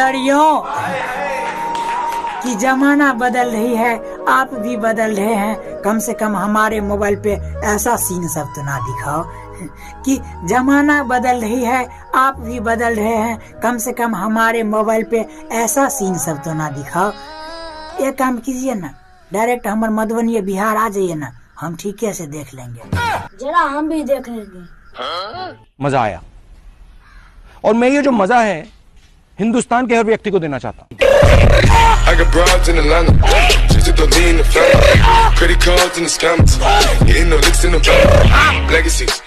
सुंदरियों कि जमाना बदल रही है, आप भी बदल रहे हैं, कम से कम हमारे मोबाइल पे ऐसा सीन सब तो ना दिखाओ। कि जमाना बदल रही है, आप भी बदल रहे हैं, कम से कम हमारे मोबाइल पे ऐसा सीन सब तो ना दिखाओ। एक काम कीजिए ना, डायरेक्ट हमारे मधुबनी बिहार आ जाइए ना, हम ठीके से देख लेंगे। जरा हम भी देख लेंगे। मजा आया, और मैं ये जो मजा है हिंदुस्तान के हर व्यक्ति को देना चाहता हूँ। I got broads in Atlanta, just to lean the family, credit cards in the scammers, getting no licks in the bank, legacies.